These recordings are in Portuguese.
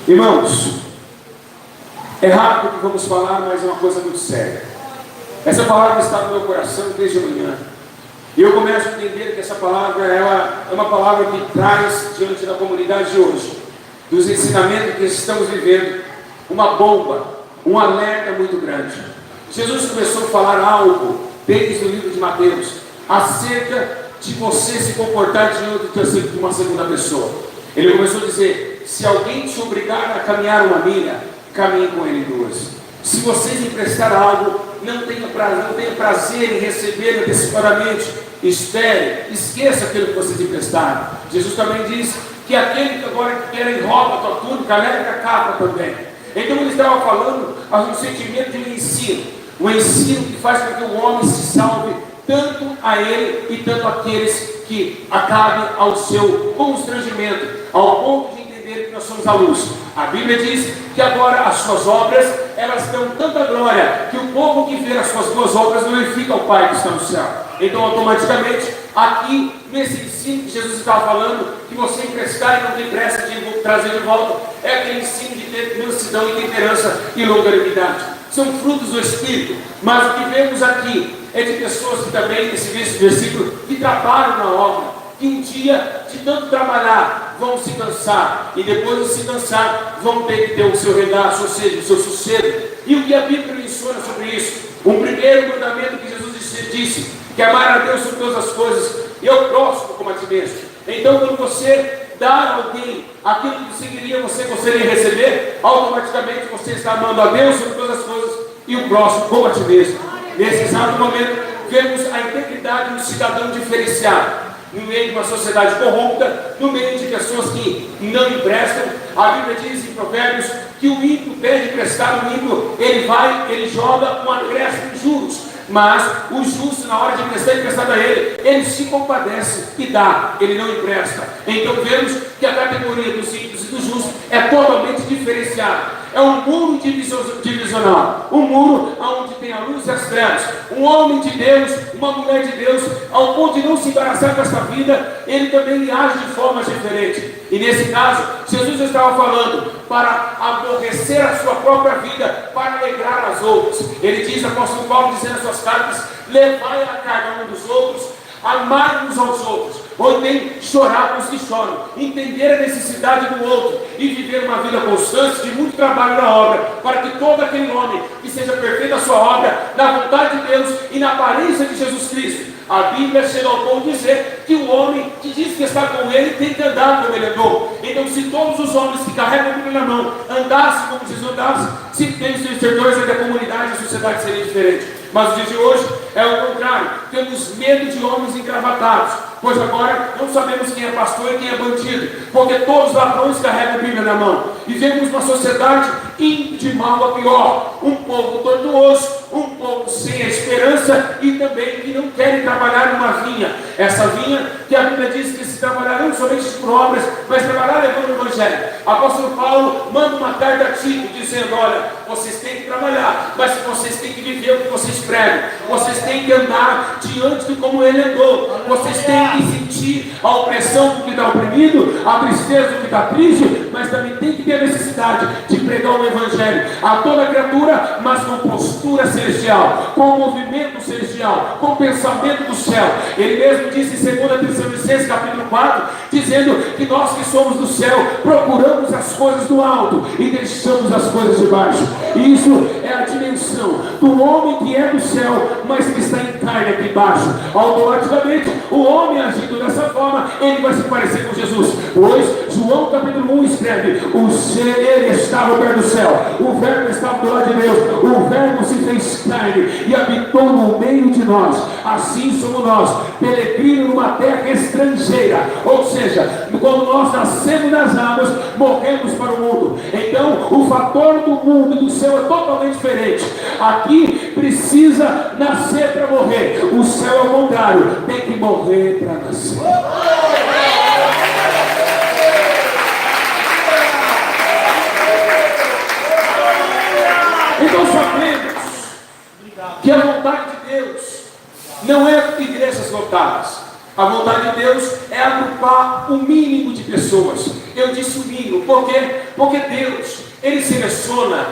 Irmãos, é rápido que vamos falar, mas é uma coisa muito séria. Essa palavra está no meu coração desde amanhã. E eu começo a entender que essa palavra ela é uma palavra que traz diante da comunidade de hoje, dos ensinamentos que estamos vivendo, uma bomba, um alerta muito grande. Jesus começou a falar algo desde o livro de Mateus, acerca de você se comportar diante de uma segunda pessoa. Ele começou a dizer: se alguém te obrigar a caminhar uma milha, caminhe com ele duas. Se vocês emprestar algo, não tenha prazer em receber antecipadamente. Espere, esqueça aquilo que vocês emprestaram. Jesus também diz que aquele que agora quer rouba a tua túnica, leva a capa também. Então ele estava falando a um sentimento de um ensino que faz com que o homem se salve, tanto a ele e tanto aqueles que acabem ao seu constrangimento, ao ponto de entender que nós somos a luz. A Bíblia diz que agora as suas obras, elas dão tanta glória, que o povo que vê as suas boas obras glorifica ao Pai que está no céu. Então automaticamente, aqui nesse ensino que Jesus estava falando, que você emprestar e não tem pressa de trazer de volta, é aquele ensino de ter mansidão e temperança e longanimidade. São frutos do Espírito, mas o que vemos aqui é de pessoas que também, nesse versículo, que trabalham na obra, que um dia, de tanto trabalhar, vão se cansar, e depois de se cansar, vão ter que ter o seu regaço, ou seja, o seu sossego. E o que a Bíblia menciona sobre isso? O primeiro mandamento que Jesus disse, que amar a Deus sobre todas as coisas, e ao próximo como a ti mesmo. Então, quando você dar a alguém aquilo que seguiria você gostaria de receber, automaticamente você está amando a Deus sobre todas as coisas e o próximo como a ti mesmo. Nesse exato momento, vemos a integridade do cidadão diferenciado. No meio de uma sociedade corrupta, no meio de pessoas que não emprestam. A Bíblia diz em Provérbios que o ímpio pede emprestado, o ímpio, ele joga um acréscimo de juros. Mas o justo, na hora de emprestar emprestado a ele se compadece e dá, ele não empresta. Então vemos que a categoria dos ímpios e dos justos é totalmente diferenciada. É um muro divisional, um muro onde tem a luz e as trevas. Um homem de Deus, uma mulher de Deus, ao ponto de não se embaraçar com esta vida, ele também age de forma diferente. E nesse caso, Jesus estava falando para aborrecer a sua própria vida, para alegrar as outras. Ele diz, apóstolo Paulo, dizendo nas suas cartas: levai a carga um dos outros, amar uns aos outros, ou nem chorar os que choram, entender a necessidade do outro e viver uma vida constante de muito trabalho na obra, para que todo aquele homem que seja perfeito a sua obra, na vontade de Deus e na aparência de Jesus Cristo. A Bíblia chega ao ponto de dizer que o homem que diz que está com ele tem que andar como ele andou. Então, se todos os homens que carregam a Bíblia na mão andassem como Jesus andasse, se tem os seus servidores da comunidade, a sociedade seria diferente. Mas o dia de hoje é o contrário. Temos medo de homens engravatados, pois agora não sabemos quem é pastor e quem é bandido, porque todos os ladrões carregam a Bíblia na mão. E vemos uma sociedade indo de mal a pior, um povo tortuoso, um povo sem a esperança e também que não querem trabalhar numa vinha. Essa vinha que a Bíblia diz que se trabalhar não somente por obras, mas trabalhar levando o Evangelho. Apóstolo Paulo manda uma carta a Tito dizendo: olha, vocês têm que trabalhar, mas vocês têm que viver o que vocês pregam, vocês têm que andar diante de como ele andou, vocês têm que sentir a opressão do que está oprimido, a tristeza do que está triste, mas também tem que ter a necessidade de pregar o Evangelho a toda criatura, mas com postura celestial, com movimento celestial, com pensamento do céu. Ele mesmo disse em 2 Tessalonicenses capítulo 4, dizendo que nós que somos do céu procuramos as coisas do alto e deixamos as coisas de baixo. Isso é a dimensão do homem que é do céu, mas que está em carne aqui embaixo. Automaticamente o homem agindo dessa forma, ele vai se parecer com Jesus, pois João capítulo 1 escreve: ele estava perto do céu, o verbo estava do lado de Deus, o verbo se fez carne e habitou no meio de nós. Assim somos nós, peregrinos numa terra estrangeira, ou seja, quando nós nascemos das águas, morremos para o mundo. Então o fator do mundo e do céu é totalmente diferente. Aqui precisa nascer para morrer, o céu é o contrário, tem que morrer para nascer. Então sabemos que a vontade de Deus não é igrejas lotadas. A vontade de Deus é agrupar o mínimo de pessoas eu disse o mínimo. Por quê? Porque Deus, Ele seleciona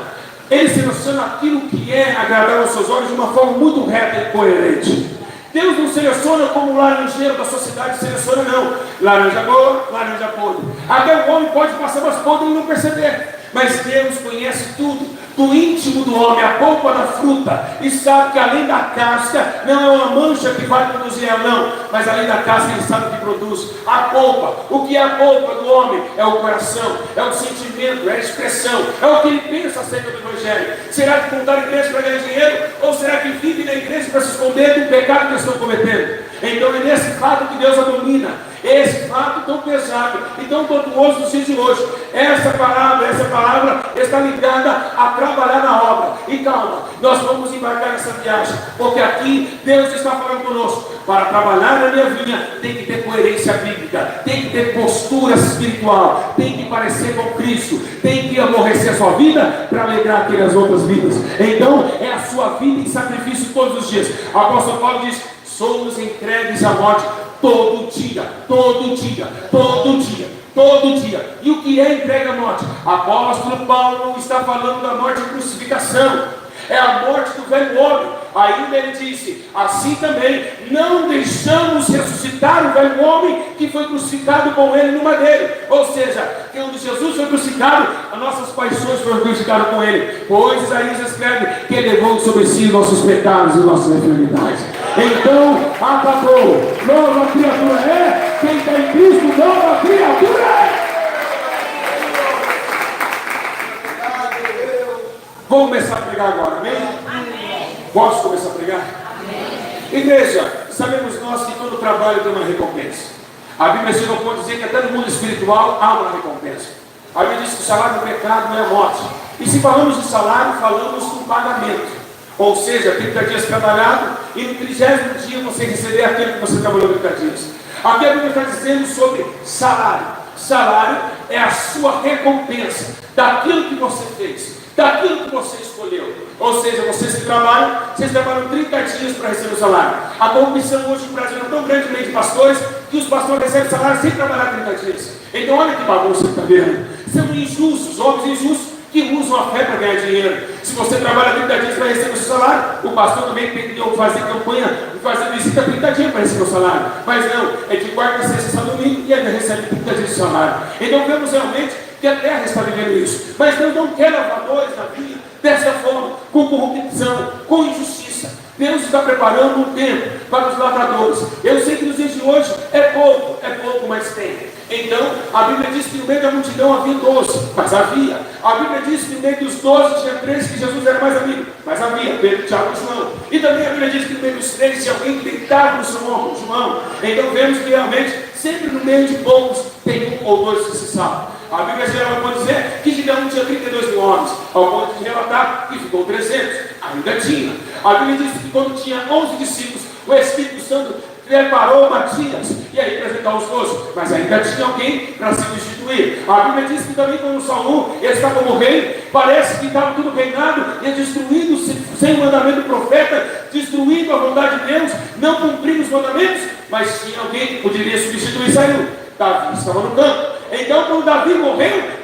aquilo que é agradável aos seus olhos de uma forma muito reta e coerente. Deus não seleciona como o laranjeiro da sociedade seleciona, não. Laranja boa, laranja podre. Até o homem pode passar mais podre e não perceber. Mas Deus conhece tudo, do íntimo do homem, a polpa da fruta, e sabe que além da casca, não é uma mancha que vai produzir ela, não, mas além da casca Ele sabe o que produz, a polpa. O que é a polpa do homem? É o coração, é o sentimento, é a expressão, é o que ele pensa acerca do Evangelho. Será que montar igreja para ganhar dinheiro? Ou será que vive na igreja para se esconder do pecado que eles estão cometendo? Então é nesse fato que Deus abomina, esse fato tão pesado e tão tortuoso nos dias de hoje. Essa palavra está ligada a trabalhar na obra. E calma, nós vamos embarcar nessa viagem, porque aqui Deus está falando conosco. Para trabalhar na minha vinha, tem que ter coerência bíblica, tem que ter postura espiritual, tem que parecer com Cristo, tem que aborrecer a sua vida para alegrar aquelas outras vidas. Então é a sua vida em sacrifício todos os dias. O apóstolo Paulo diz: somos entregues à morte todo dia, todo dia, todo dia, todo dia. E o que é entregue à morte? Apóstolo Paulo não está falando da morte de crucificação, é a morte do velho homem. Ainda ele disse: assim também não deixamos ressuscitar o velho homem que foi crucificado com ele no madeiro. Ou seja, que onde Jesus foi crucificado, as nossas paixões foram crucificadas com ele. Pois Isaías escreve que ele levou sobre si nossos pecados e nossas enfermidades. Então, acabou. Nova criatura é quem está em Cristo, nova criatura é. Vamos começar a pregar agora, amém? Amém. Posso começar a pregar? Amém. Igreja, sabemos nós que todo trabalho tem uma recompensa. A Bíblia chega ao ponto de dizer que até no mundo espiritual há uma recompensa. A Bíblia diz que o salário do pecado não é a morte. E se falamos de salário, falamos do pagamento. Ou seja, 30 dias trabalhado, e no 30º dia você receber aquilo que você trabalhou 30 dias. Aqui a Bíblia está dizendo sobre salário. Salário é a sua recompensa daquilo que você fez, daquilo que você escolheu. Ou seja, vocês trabalham 30 dias para receber o salário. A corrupção hoje no Brasil é tão grande no meio de pastores, que os pastores recebem salário sem trabalhar 30 dias. Então olha que bagunça que está vendo. São injustos, homens injustos, que usam a fé para ganhar dinheiro. Se você trabalha 30 dias para receber o seu salário, o pastor também tem que fazer campanha e fazer visita 30 dias para receber o salário. Mas não, é de quarta, sexta, sábado, domingo e ainda recebe 30 dias de salário. Então vemos realmente que a terra está vivendo isso. Mas Deus não quer lavadores na vida dessa forma, com corrupção, com injustiça. Deus está preparando um tempo para os lavradores. Eu sei que nos dias de hoje é pouco, mas tem. Então, a Bíblia diz que no meio da multidão havia 12, mas havia. A Bíblia diz que no meio dos 12 tinha 3 que Jesus era mais amigo, mas havia Pedro, Tiago e João. E também a Bíblia diz que no meio dos 3 tinha alguém que deitava no seu ombro, João. Então vemos que realmente, sempre no meio de poucos, tem 1 ou 2 que se salvam. A Bíblia geral pode dizer que Gideão não tinha 32 mil homens, ao ponto de relatar que ficou 300, ainda tinha. A Bíblia diz que quando tinha 11 discípulos, o Espírito Santo preparou Matias e aí apresentar os 12, mas ainda tinha alguém para substituir. A Bíblia diz que também quando Saul está como rei, parece que estava tudo reinado e destruído sem o mandamento do profeta, destruindo a vontade de Deus, não cumprindo os mandamentos, mas tinha alguém que poderia substituir. Saiu, Davi estava no campo. Então quando Davi morreu,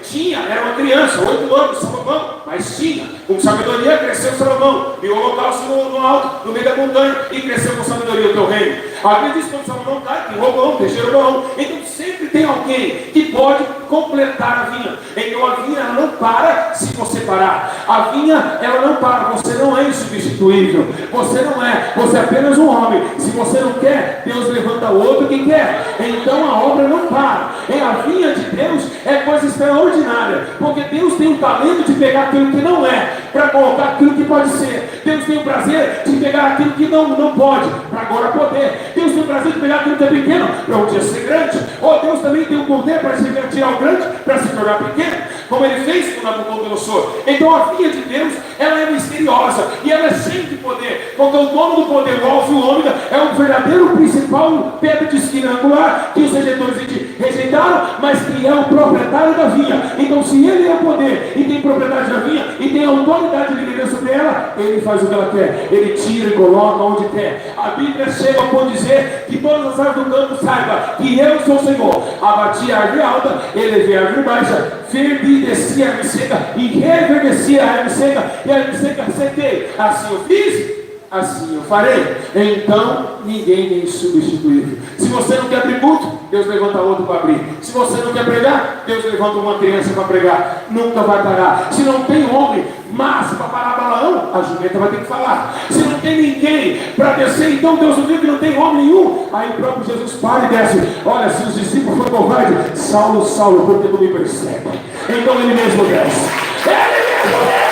era uma criança, 8 anos, Salomão, mas tinha, com sabedoria cresceu Salomão, e o holocausto no alto, no meio da montanha, e cresceu com sabedoria o teu reino. A Bíblia diz que quando Salomão cai, tem Roboão, tem Jeroboão. Então sempre tem alguém que pode completar a vinha. Então a vinha ela não para se você parar. A vinha ela não para, você não é insubstituível. Você não é, você é apenas um homem. Se você não quer, Deus levanta outro que quer. Então a obra não para. A vinha de Deus é coisa extraordinária, porque Deus tem o talento de pegar aquilo que não é, para colocar aquilo que pode ser. Deus tem o prazer de pegar aquilo que não pode, para agora poder. Deus tem o prazer de pegar aquilo que é pequeno, para um dia ser grande. Ou Deus também tem o poder para tirar o grande, para se tornar pequeno. como ele fez com Nabucodonosor. Então a vinha de Deus, ela é misteriosa e ela é cheia de poder, porque o dono do poder, o Alfa e o Ômega, é o verdadeiro principal pedra de esquina angular que os rejeitores rejeitaram, mas que é o proprietário da vinha. Então se ele é o poder e tem propriedade da vinha e tem autoridade de viver sobre ela, ele faz o que ela quer, ele tira e coloca onde quer. A Bíblia chega ao ponto de dizer que todas as árvores do campo saibam que eu sou o Senhor. Abati a árvore alta, elevei a árvore baixa, fervi e desci a árvore seca e reverdeci a árvore seca, e a árvore seca sequei. Assim eu fiz, assim eu farei. Então ninguém é insubstituível. Se você não quer abrir culto, Deus levanta outro para abrir. Se você não quer pregar, Deus levanta uma criança para pregar. Nunca vai parar. Se não tem homem massa para parar Balaão, a jumenta vai ter que falar. Se não tem ninguém para descer, então Deus não viu que não tem homem nenhum. Aí o próprio Jesus para e desce. Olha, se os discípulos foram covardes, Saulo, Saulo, por que tu me persegue? Então ele mesmo desce. Ele mesmo desce.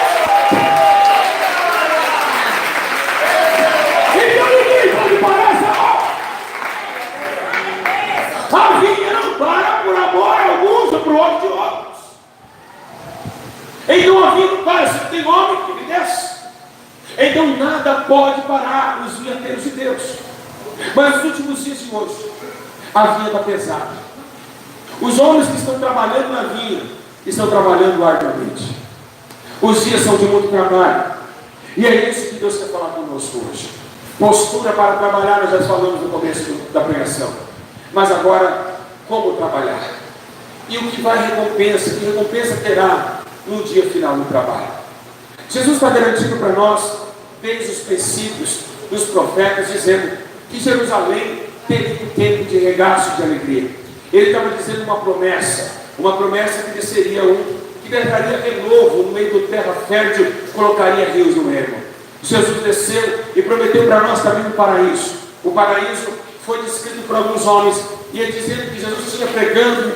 A vinha não para por amor a alguns ou por ódio de outros. Então a vinha não para, se tem homem que me desce. Então nada pode parar os vinhateiros de Deus. Mas nos últimos dias de hoje, a vinha está pesada. Os homens que estão trabalhando na vinha estão trabalhando arduamente. Os dias são de muito trabalho. E é isso que Deus quer falar conosco hoje. Postura para trabalhar, nós já falamos no começo da pregação. Mas agora, como trabalhar? E o que vai recompensa? Que recompensa terá no dia final do trabalho? Jesus está garantindo para nós, desde os princípios dos profetas, dizendo que Jerusalém teria um tempo de regaço de alegria. Ele estava dizendo uma promessa que desceria que derraria renovo no meio do terra fértil, colocaria rios no ermo. Jesus desceu e prometeu para nós também um paraíso. O paraíso foi descrito por alguns homens, e ele dizendo que Jesus tinha pregando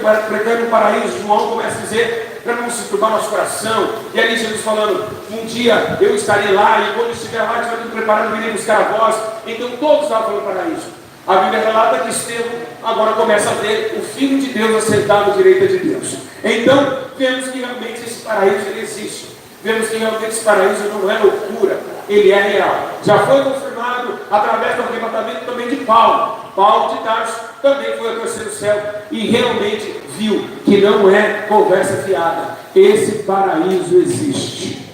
o paraíso. João começa a dizer, para não se turbar nosso coração, e ali Jesus falando, um dia eu estarei lá, e quando estiver lá, estiver tudo preparado, virei buscar a vós. Então todos estavam falando paraíso. A Bíblia relata que Estevão agora começa a ver o Filho de Deus assentado à direita de Deus. Então vemos que realmente esse paraíso ele existe. Vemos que realmente esse paraíso não é loucura, ele é real. Já foi confirmado através do arrebatamento também de Paulo. Paulo de Tarso também foi ao terceiro céu e realmente viu que não é conversa fiada. Esse paraíso existe.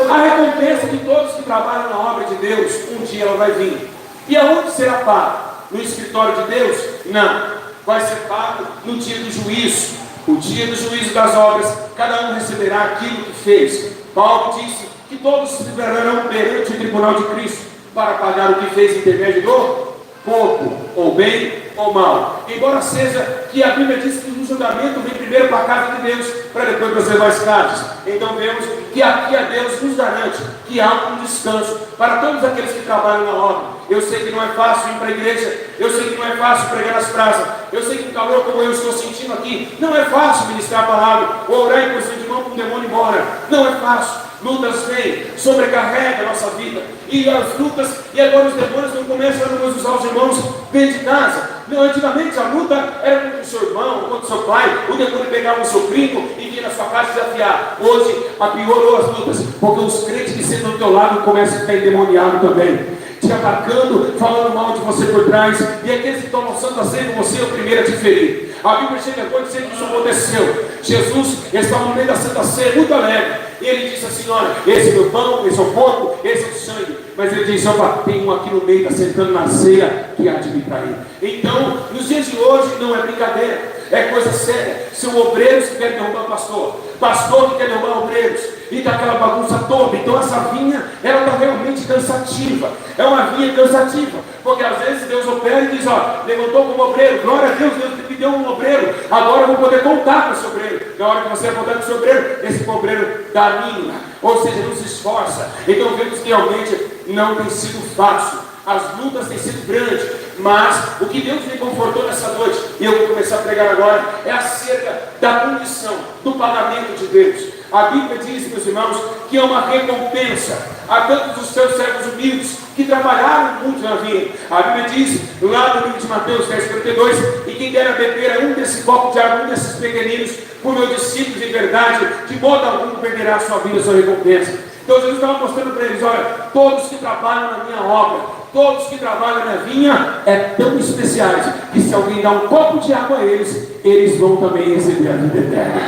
A recompensa de todos que trabalham na obra de Deus, um dia ela vai vir. E aonde será pago? No escritório de Deus? Não. Vai ser pago no dia do juízo. O dia do juízo das obras, cada um receberá aquilo que fez. Paulo disse que todos se livrarão perante o tribunal de Cristo para pagar o que fez em intermédio do pouco, ou bem ou mal. Embora seja que a Bíblia diz que o julgamento vem primeiro para a casa de Deus, para depois preservar as casas. Então vemos que aqui a Deus nos garante que há um descanso para todos aqueles que trabalham na obra. Eu sei que não é fácil ir para a igreja, eu sei que não é fácil pregar nas praças, eu sei que um calor como eu estou sentindo aqui, não é fácil ministrar a palavra, ou orar em posição de mão para um demônio embora, não é fácil. Lutas vêm, sobrecarrega a nossa vida, e as lutas, e agora os demônios não começam a nos usar os irmãos dentro de casa. Não, antigamente a luta era contra o seu irmão, contra o seu pai, o demônio pegava o seu primo e vinha na sua casa desafiar. Hoje piorou as lutas, porque os crentes que sentam do teu lado começam a ficar endemoniados também, te atacando, falando mal de você por trás, e aqueles que estão lançando a ceia, você é o primeiro a te ferir. A Bíblia chega a dizer que isso aconteceu. Jesus estava no meio da Santa Ceia, muito alegre, e ele disse assim, olha, esse é meu pão, esse é o corpo, esse é o sangue. Mas ele disse, opa, tem um aqui no meio, está sentando na ceia, que há de me trair. Então, nos dias de hoje, não é brincadeira, é coisa séria. São obreiros que querem derrubar pastor que quer derrubar obreiros, e daquela bagunça toda. Então essa vinha, ela está realmente cansativa, é uma vinha cansativa, porque às vezes Deus opera e diz, ó, levantou como obreiro, glória a Deus, Deus me deu um obreiro, agora eu vou poder contar com esse obreiro. Na hora que você vai contar com esse obreiro, esse obreiro dá a mínima, ou seja, não se esforça. Então vemos que realmente não tem sido fácil, as lutas têm sido grandes, mas o que Deus me confortou nessa noite, e eu vou começar a pregar agora, é acerca da condição, do pagamento de Deus. A Bíblia diz, meus irmãos, que é uma recompensa a tantos dos seus servos humildes que trabalharam muito na vinha. A Bíblia diz, lá no livro de Mateus 10:52, e quem dera beber um desse copo de água, um desses pequeninos, por meu discípulo de verdade, de modo algum perderá a sua vida, a sua recompensa. Então Jesus estava mostrando para eles, olha, todos que trabalham na minha obra, todos que trabalham na vinha, é tão especiais, que se alguém dá um copo de água a eles, eles vão também receber a vida eterna.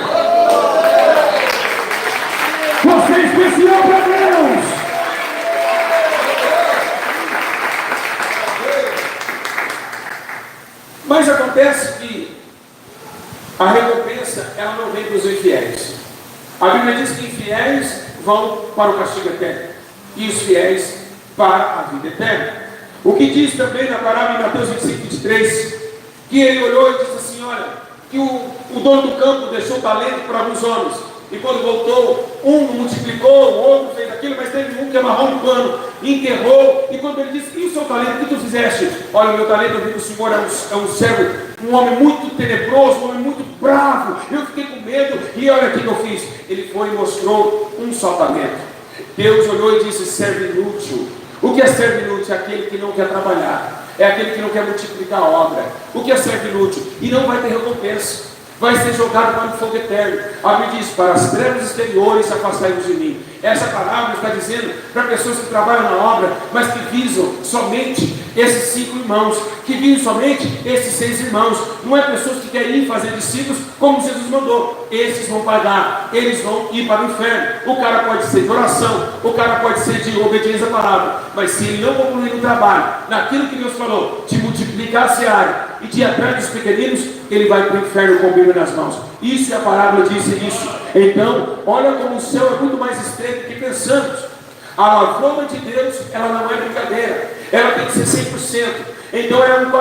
Você é especial para Deus. Mas acontece que a recompensa, ela não vem para os infiéis. A Bíblia diz que infiéis vão para o castigo eterno, e os fiéis para a vida eterna. O que diz também na parábola de Mateus 25:23, que ele olhou e disse assim, olha, que o dono do campo deixou talento para alguns homens, e quando voltou, um multiplicou, o outro fez aquilo, mas teve um que amarrou um pano, enterrou, e quando ele disse, e o seu talento, o que tu fizeste? Olha, o meu talento, eu vi que o Senhor é um servo, um homem muito tenebroso, um homem muito bravo, eu fiquei com medo, e olha o que eu fiz. Ele foi e mostrou um só talento. Deus olhou e disse, servo inútil. O que é servo inútil? É aquele que não quer trabalhar, é aquele que não quer multiplicar a obra. O que é servo inútil? E não vai ter recompensa, vai ser jogado para o fogo eterno. A Bíblia diz, para as trevas exteriores afastai-vos de mim. Essa palavra está dizendo para pessoas que trabalham na obra, mas que visam somente esses 5 irmãos, que visam somente esses 6 irmãos. Não é pessoas que querem ir fazer discípulos como Jesus mandou. Esses vão pagar, eles vão ir para o inferno. O cara pode ser de oração, o cara pode ser de obediência à palavra, mas se ele não concluir no trabalho, naquilo que Deus falou, de multiplicar a seara e de ir atrás dos pequeninos, ele vai para o inferno com a Bíblia nas mãos. Isso é a parábola, disse isso. Então, olha como o céu é muito mais estreito do que pensamos. A lavoura de Deus, ela não é brincadeira, ela tem que ser 100%. Então é um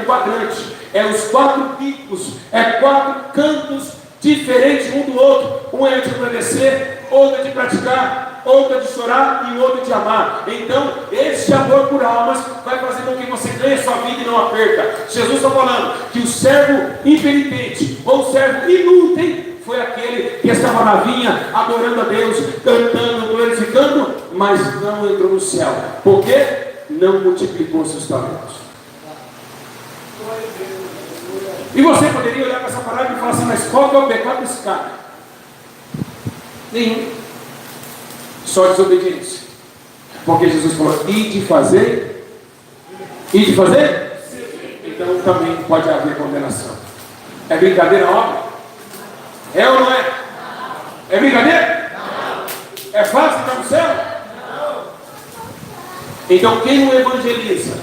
quadrante, é os 4 picos, é 4 cantos diferentes um do outro. Um é de obedecer, outro é de praticar, outro é de chorar e outro é de amar. Então, esse amor por almas vai fazer com que você ganhe a sua vida e não a perca. Jesus está falando que o servo impenitente ou o servo inútil foi aquele que estava na vinha, adorando a Deus, cantando, glorificando, mas não entrou no céu. Por quê? Não multiplicou seus talentos. E você poderia olhar para essa parábola e falar assim, mas qual que é o pecado desse cara? Nenhum. Só desobediência. Porque Jesus falou, e de fazer? Então também pode haver condenação. É brincadeira, obra? É ou não é? É brincadeira? É fácil estar no céu? Então quem não evangeliza,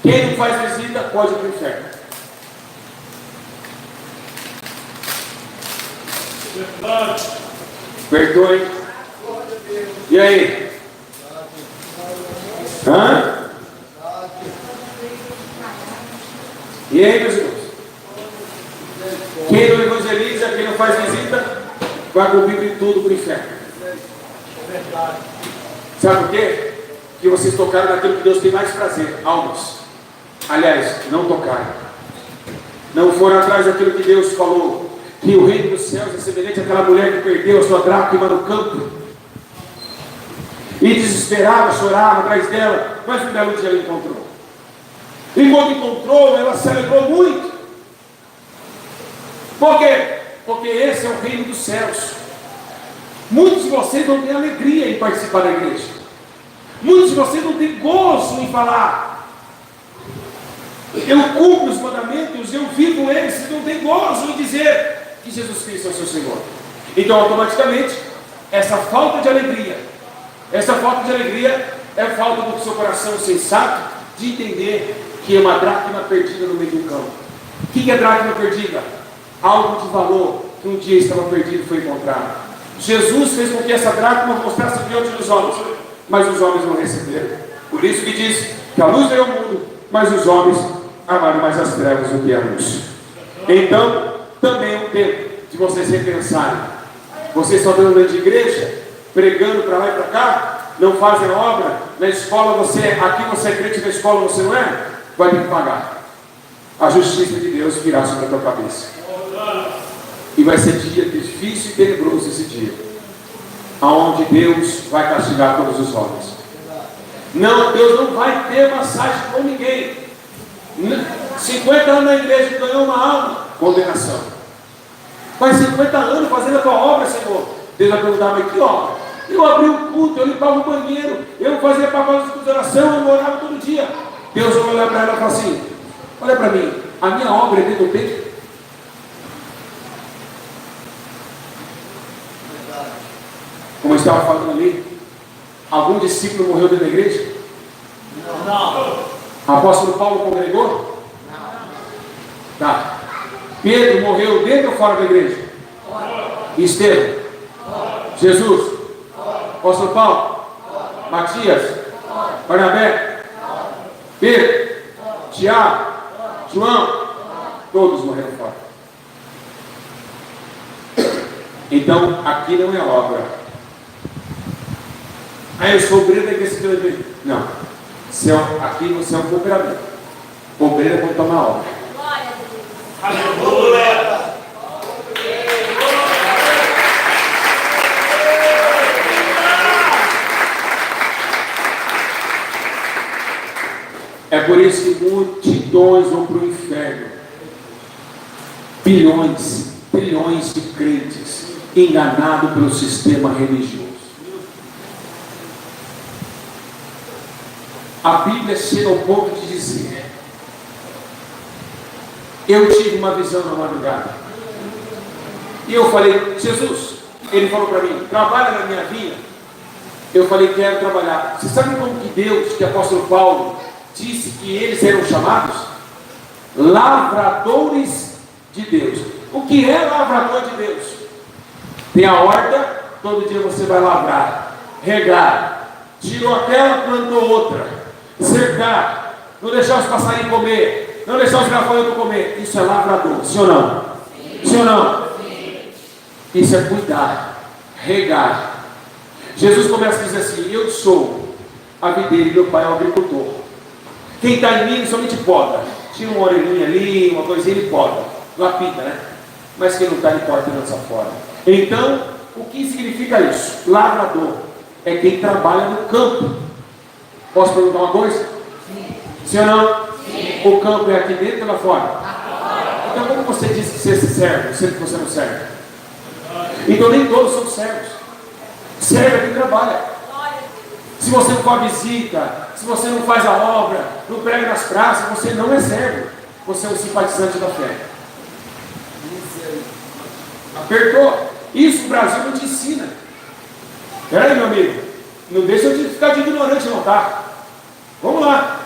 quem não faz visita, pode ir para o inferno. Perdoe. E aí? Hã? E aí, meus irmãos? Quem não evangeliza, quem não faz visita, vai cumprir tudo para o inferno. Sabe por quê? Que vocês tocaram naquilo que Deus tem mais prazer, almas. Aliás, não tocaram. Não foram atrás daquilo que Deus falou, que o reino dos céus é semelhante àquela mulher que perdeu a sua dracma no campo. E desesperava, chorava atrás dela, mas um belo dia ela encontrou. E quando encontrou, ela se alegrou muito. Por quê? Porque esse é o reino dos céus. Muitos de vocês não têm alegria em participar da igreja. Muitos de vocês não têm gozo em falar. Eu cumpro os mandamentos, eu vivo eles, vocês não têm gozo em dizer que Jesus Cristo é o seu Senhor. Então, automaticamente, essa falta de alegria é falta do seu coração sensato de entender que é uma dracma perdida no meio do campo. O que é dracma perdida? Algo de valor que um dia estava perdido e foi encontrado. Jesus fez com que essa dracma mostrasse diante dos homens, mas os homens não receberam. Por isso que diz que a luz veio ao mundo, mas os homens amaram mais as trevas do que a luz. Então, também é um tempo de vocês repensarem. Vocês estão dentro de igreja, pregando para lá e para cá, não fazem obra, na escola aqui você é crente, na escola você não é, vai ter que pagar. A justiça de Deus virá sobre a tua cabeça. E vai ser dia difícil e tenebroso esse dia, aonde Deus vai castigar todos os homens. Não, Deus não vai ter massagem com ninguém. 50 anos na igreja, ganhou uma alma, condenação. Mas 50 anos fazendo a tua obra, Senhor. Deus vai perguntar, mas que obra? Eu abri o culto, eu limpava o banheiro, eu fazia pagamento de oração, eu orava todo dia. Deus vai olhar para ela e falar assim: olha para mim, a minha obra é dentro do peito. Como eu estava falando ali, algum discípulo morreu dentro da igreja? Não. Apóstolo Paulo congregou? Não. Tá. Pedro morreu dentro ou fora da igreja? Fora. Estevão? Fora. Jesus? Fora. Apóstolo Paulo? Fora. Matias? Fora. Barnabé? Fora. Pedro? Fora. Tiago? Fora. João? Fora. Todos morreram fora. Então, aqui não é obra. Aí eu sou obreiro da igreja. Não. Aqui você é um cooperador. Obreiro é quando toma a obra. Aleluia! É por isso que multidões vão para o inferno. Bilhões, trilhões de crentes enganados pelo sistema religioso. A Bíblia chega ao ponto de dizer: eu tive uma visão na madrugada, e eu falei, Jesus, ele falou para mim, trabalha na minha vinha. Eu falei, quero trabalhar. Você sabe como que Deus, que o apóstolo Paulo disse que eles eram chamados? Lavradores de Deus. O que é lavrador de Deus? Tem a horta, todo dia você vai lavrar, regar, tirou aquela, plantou outra, cercar, não deixar os passarinhos comer, não deixar os gafanhotos comer. Isso é lavrador, sim ou não? Sim. Sim ou não? Sim. Isso é cuidar, regar. Jesus começa a dizer assim: eu sou a videira e meu pai é o agricultor. Quem está em mim somente poda. Tira uma orelhinha ali, uma coisinha, ele poda, lapida, né? Mas quem não está, ele corta e lança fora. Então, o que significa isso? Lavrador é quem trabalha no campo. Posso perguntar uma coisa? Sim. Sim ou não? Sim. O campo é aqui dentro ou lá fora? Então como você diz que você serve, sendo que você não serve? Então nem todos são servos. Serve é quem trabalha. Se você não for à visita, se você não faz a obra, não prega nas praças, você não é servo. Você é um simpatizante da fé. Apertou? Isso o Brasil não te ensina. Peraí, meu amigo, não deixa eu te ficar de ignorante não, tá? Vamos lá.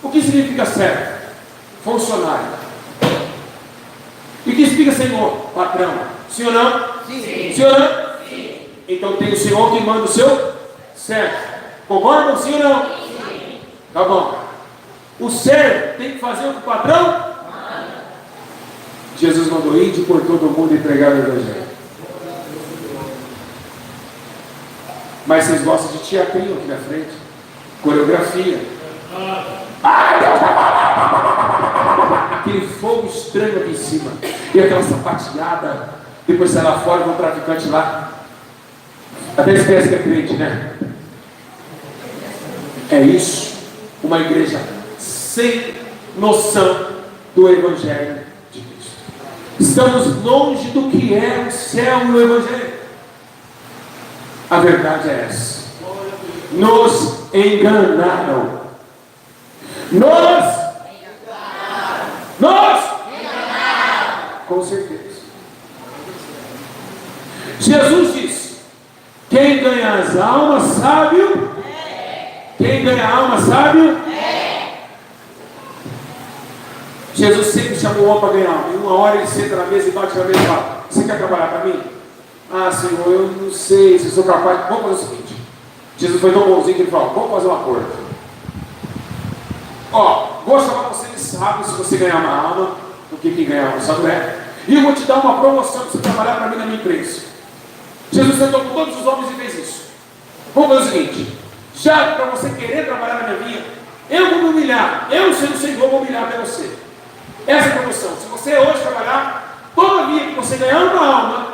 O que significa servo? Funcionário. E o que significa senhor? Patrão. Sim ou não? Sim. Sim ou não? Sim. Então tem o senhor que manda o seu servo. Concordam? Sim ou não? Sim. Tá bom. O servo tem que fazer o que o patrão? Jesus mandou ir por todo mundo e pregar o evangelho. Mas vocês gostam de teatrinho aqui na frente? Coreografia. Aquele fogo estranho aqui em cima. E aquela sapateada. Depois sai lá fora, vem um traficante lá. Até esquece que é crente, né? É isso. Uma igreja sem noção do evangelho de Cristo. Estamos longe do que é o céu e o evangelho. A verdade é essa. Nos enganaram. Nos enganaram. Com certeza. Jesus disse: quem ganha as almas, sábio. Quem ganha a alma, sábio. Jesus sempre chamou o homem para ganhar alma. Em uma hora ele senta na mesa e bate na mesa e fala: você quer trabalhar para mim? Ah, Senhor, eu não sei se sou capaz. Vamos fazer o seguinte. Jesus foi tão bonzinho que ele falou: vamos fazer um acordo. Ó, vou chamar você de sábio se você ganhar uma alma. O que ganhar alma, sabe, né? E eu vou te dar uma promoção para você trabalhar para mim na minha empresa. Jesus sentou com todos os homens e fez isso. Vamos fazer o seguinte: já para você querer trabalhar na minha vinha, eu vou me humilhar. Eu, sendo Senhor, vou humilhar até você. Essa é a promoção. Se você hoje trabalhar, toda via que você ganhar uma alma,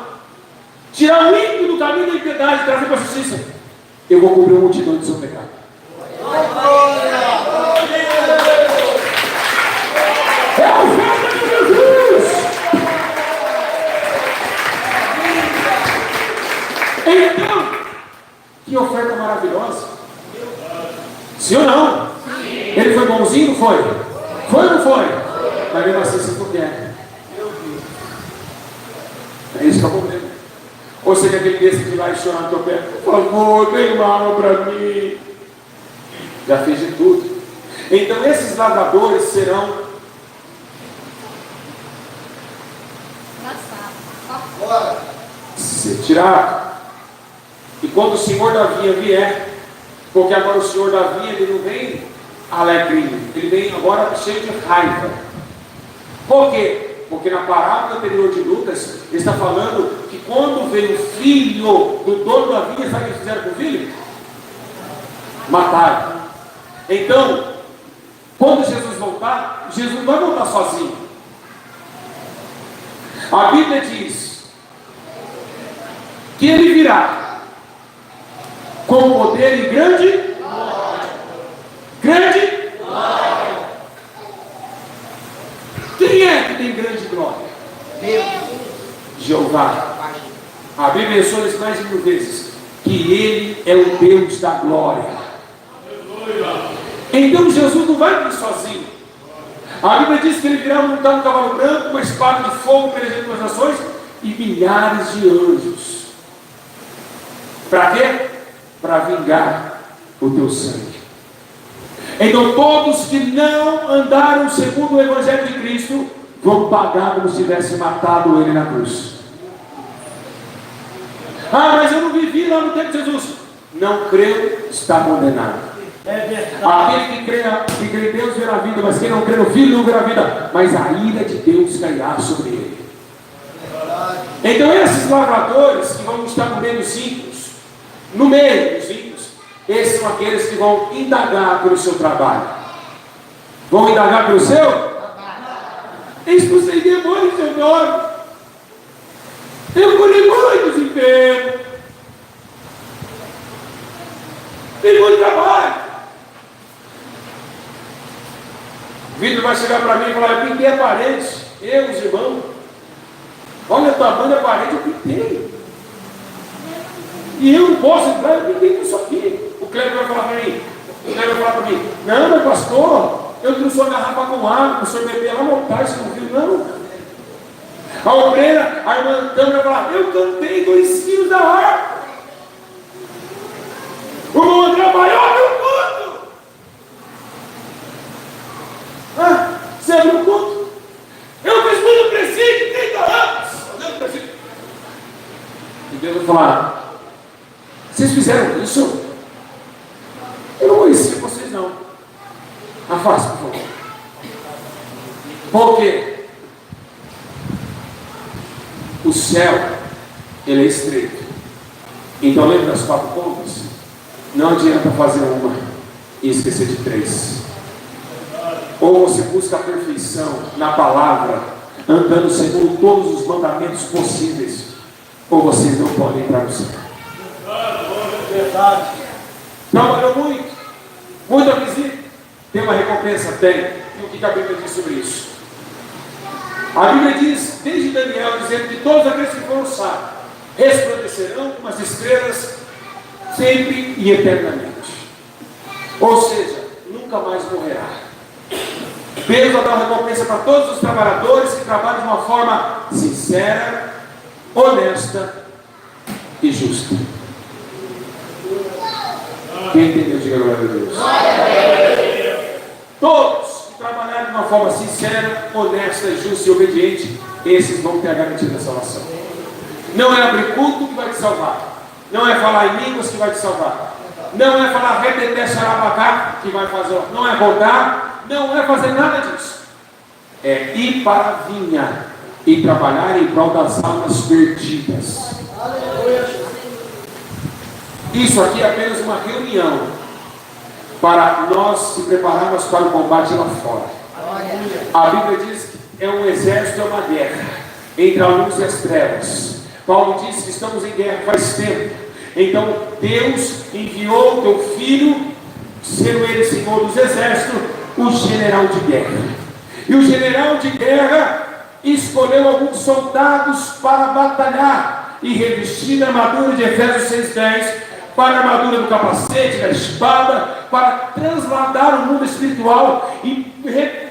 tirar o ímpio do caminho da impiedade e trazer para a justiça, eu vou cobrir a multidão do seu pecado. É a oferta de Jesus. Então, que oferta maravilhosa. Sim ou não? Ele foi bonzinho, não foi? Foi ou não foi? Mas mesmo assim você não quer. É isso que é o problema. Ou você quer aquele desse que vai chorar no teu pé? Por favor, dê uma alma para mim. Já fez de tudo. Então esses lavradores serão ser tirados. E quando o senhor da vinha vier, porque agora o senhor da vinha ele não vem alegrinho, ele vem agora cheio de raiva. Por quê? Porque na parábola anterior de Lucas, ele está falando que quando veio o filho do dono da vinha, sabe o que eles fizeram com o filho? Mataram. Então, quando Jesus voltar, Jesus não vai voltar sozinho. A Bíblia diz que ele virá com poder e grande glória. Grande glória. Quem é que tem grande glória? Deus. Jeová. A Bíblia menciona isso mais de 1000 vezes, que ele é o Deus da glória. Então Jesus não vai vir sozinho. A Bíblia diz que ele virá montar um cavalo branco, uma espada de fogo pelas as nações e milhares de anjos. Para quê? Para vingar o teu sangue. Então todos que não andaram segundo o Evangelho de Cristo vão pagar como se tivesse matado ele na cruz. Ah, mas eu não vivi lá no tempo de Jesus. Não creu, está condenado. Aquele que crê em Deus verá a vida, mas quem não crê no Filho não verá a vida, mas a ira de Deus cairá sobre ele. Então esses lavradores que vão estar no meio dos ímpios, esses são aqueles que vão indagar pelo seu trabalho. Vão indagar pelo seu? Expulsei demônios em seu nome. Eu curei muitos enfermos. Tem muito trabalho. O Vitor vai chegar para mim e falar: eu pintei a parede, eu, os irmãos. Olha, a tua banda é parede, eu pintei. E eu não posso entrar, eu pintei isso aqui. O Cleber vai falar para mim: não, mas pastor, eu trouxe uma garrafa com água, o senhor beber lá no altar, você não viu, não? A obreira, a irmã Antônia vai falar: eu cantei 2 quilos da harpa. O irmão André maior do mundo. Você abriu o culto? Eu fiz muito presídio, 30 anos. E Deus vai falar: vocês fizeram isso? Eu não conhecia vocês não. Afaste, por favor. Por quê? O céu, ele é estreito. Então lembra das 4 pontas? Não adianta fazer uma e esquecer de 3. Ou você busca a perfeição na palavra, andando segundo todos os mandamentos possíveis, ou vocês não podem entrar no céu. Verdade. Trabalhou muito aquisito. Tem uma recompensa? Tem. E o que a Bíblia diz sobre isso? A Bíblia diz, desde Daniel, dizendo que todos aqueles que foram salvos resplandecerão como as estrelas sempre e eternamente. Ou seja, nunca mais morrerá. Deus vai dar uma recompensa para todos os trabalhadores que trabalham de uma forma sincera, honesta e justa. Quem entendeu, diga glória a Deus. Todos que trabalharem de uma forma sincera, honesta, justa e obediente, esses vão ter a garantia da salvação. Não é abrir culto que vai te salvar. Não é falar em línguas que vai te salvar. Não é falar repetir xarabacá que vai fazer. Não é rodar. Não é fazer nada disso. É ir para a vinha e trabalhar em prol das almas perdidas. Isso aqui é apenas uma reunião para nós se prepararmos para o combate lá fora. A Bíblia diz que é um exército, é uma guerra entre a luz e as trevas. Paulo diz que estamos em guerra faz tempo. Então Deus enviou o teu Filho sendo ele senhor dos exércitos, o general de guerra. E o general de guerra escolheu alguns soldados para batalhar e revestir a armadura de Efésios 6,10, para a armadura do capacete, da espada, para transladar o mundo espiritual e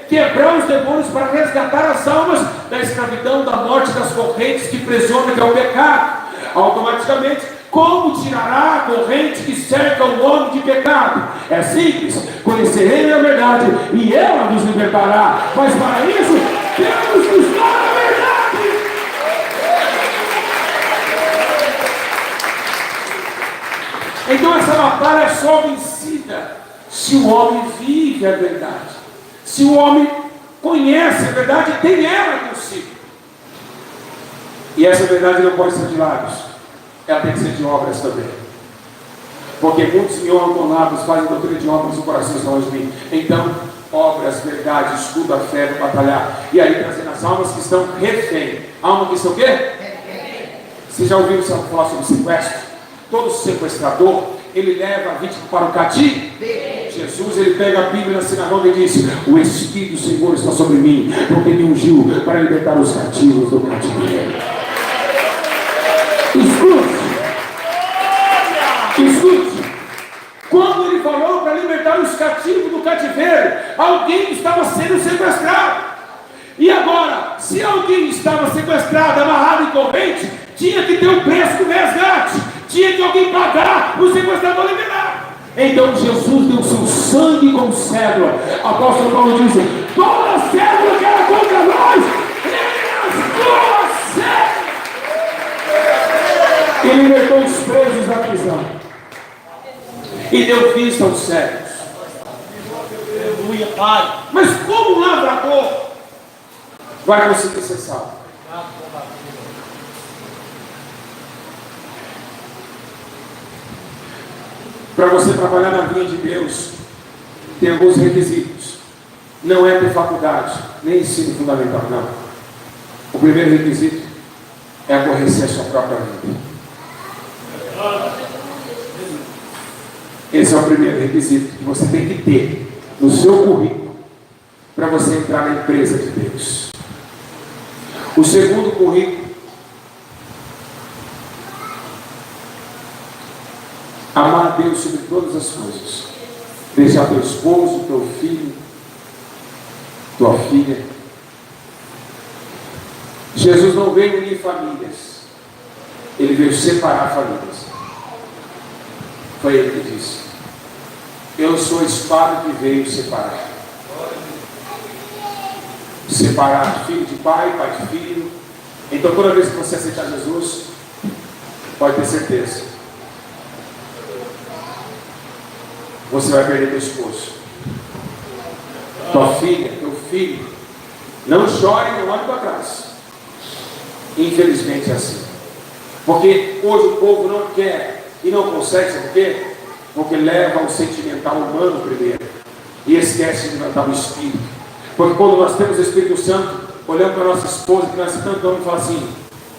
quebrar os demônios, para resgatar as almas da escravidão, da morte, das correntes que prisionam, que é o pecado. Automaticamente, como tirará a corrente que cerca o homem de pecado? É simples: conhecerei a verdade e ela nos libertará. Mas para isso, temos que estar na verdade. Então essa batalha é só vencida se o homem vive a verdade, se o homem conhece a verdade e tem ela consigo. E essa verdade não pode ser de lábios, ela tem que ser de obras também. Porque muitos me honram com lábios, fazem doutrina de obras, o coração está longe de mim. Então, obras, verdade, estudo a fé, batalhar. E aí trazendo as almas que estão refém. Alma que estão o quê? Refém. Você já ouviu falar sobre sequestro? Todo sequestrador, ele leva a vítima para o cativeiro. Jesus, ele pega a Bíblia na sinagoga e diz: o Espírito do Senhor está sobre mim, porque me ungiu para libertar os cativos do cativeiro. Escute. Quando ele falou para libertar os cativos do cativeiro, alguém estava sendo sequestrado. E agora, se alguém estava sequestrado, amarrado em corrente, tinha que ter um preço do resgate, tinha que alguém pagar o sequestrador liberar. Então Jesus deu seu sangue como cédula. Apóstolo Paulo diz: toda cédula que era contra nós, ele rasgou a cédula e libertou os presos da prisão e deu vista aos cegos. Mas como um lavrador vai conseguir ser salvo? Para você trabalhar na vinha de Deus, tem alguns requisitos. Não é ter faculdade, nem ensino fundamental, não. O primeiro requisito é aborrecer a sua própria vida. Esse é o primeiro requisito que você tem que ter no seu currículo para você entrar na empresa de Deus. O segundo currículo: amar a Deus sobre todas as coisas. Deixar teu esposo, teu filho, tua filha. Jesus não veio unir famílias, ele veio separar famílias. Foi ele que disse: eu sou a espada que veio separar. Separar filho de pai, pai de filho. Então toda vez que você aceitar Jesus, pode ter certeza, você vai perder teu esposo, tua filha, teu filho. Não chore, não olhe para trás. Infelizmente é assim. Porque hoje o povo não quer e não consegue, sabe por quê? Porque leva o sentimental humano primeiro e esquece de levantar o Espírito. Porque quando nós temos o Espírito Santo, olhando para a nossa esposa, que nós tanto vamos falar assim: